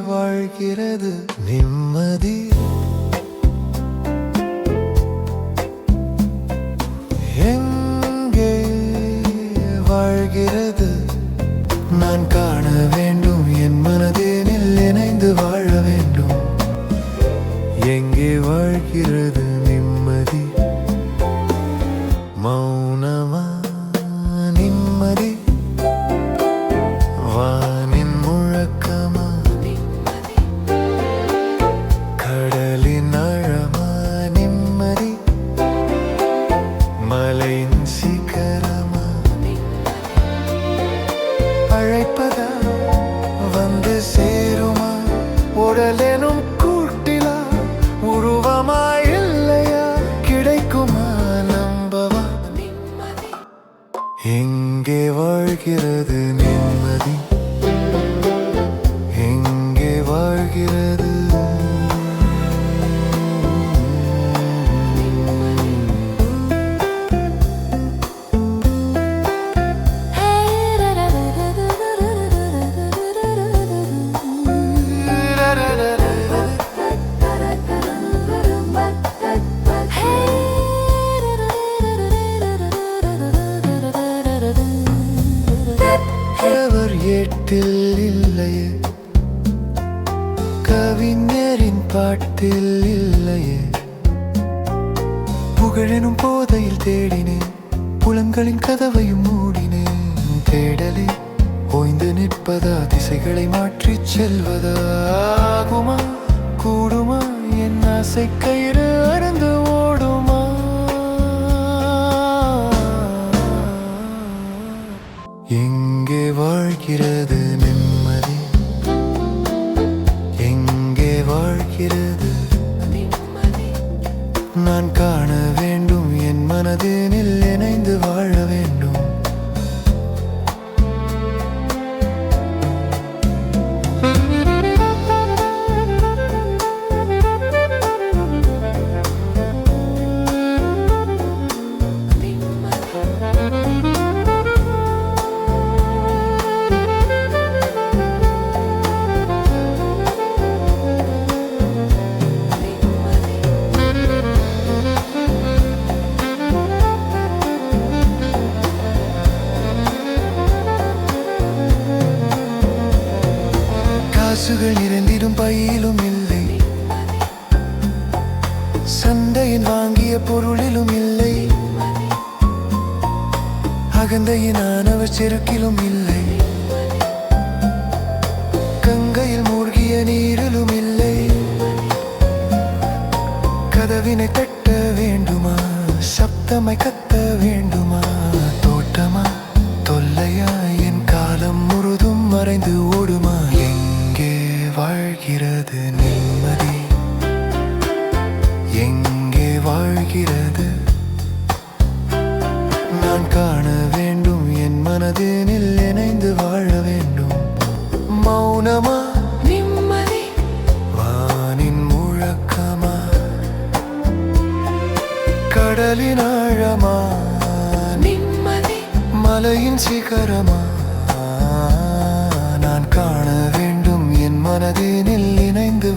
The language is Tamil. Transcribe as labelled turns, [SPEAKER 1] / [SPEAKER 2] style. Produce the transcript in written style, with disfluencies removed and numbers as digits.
[SPEAKER 1] வாழ்கிறது நிம்மதி, எங்கே வாழ்கிறது நான் காண வேண்டும், என் மனதினில் இணைந்து வாழ வேண்டும். எங்கே வாழ்கிறது நிம்மதி, மௌனமா நிம்மதி, வானின் முழக்கமா, கடலின் ஆழமா நிம்மதி, மலையின் சிகரமா, அழைப்பதா வந்து சேருமா, உடலெனும் கூட்டிலா உருவமா இல்லையா, கிடைக்குமா நம்பவா. எங்கே வாழ்கிறது நிம்மதி, எங்கே வாழ்கிறது ஏட்டில் இல்லையே, கவிஞரின் பாட்டில் இல்லையே, புகழெனும் போதையில் தேடினேன், புலன்களின் கதவையும் மூடினேன். தேடலே ஓய்ந்து நிற்பதா, திசைகளை மாற்றிச் செல்வதா, ஆகுமா கூடுமா, என் ஆசை கயிறு அறுந்து ஓடுமா. எங்கே வாழ்கிறது நிம்மதி, எங்கே வாழ்கிறது நான் காண வேண்டும், என் மனதினில் இணைந்து வாழ வேண்டும். காசுகள் நிறைந்திடும் பையிலும் இல்லை, சந்தையின் வாங்கிய பொருளிலும் இல்லை, அகந்தையின் ஆணவச் செருக்கிலும் இல்லை, கங்கையில் மூழ்கிய நீரிலும் இல்லை. கதவினை தட்ட வேண்டுமா, சப்தமை கத்த வேண்டுமா, தோட்டமா தொல்லையா, என் காலம் முழுதும் மறைந்து ஓடுமா. எங்கே வாழ்கிறது நிம்மதி, எங்கே வாழ்கிறது நான் காண வேண்டும், என் மனதினில் இணைந்து வாழ வேண்டும். மௌனமா நிம்மதி, வானின் முழக்கமா, கடலின் ஆழமா நிம்மதி, மலையின் சிகரமா, நான் காண வேண்டும், என் மனதினில் இணைந்து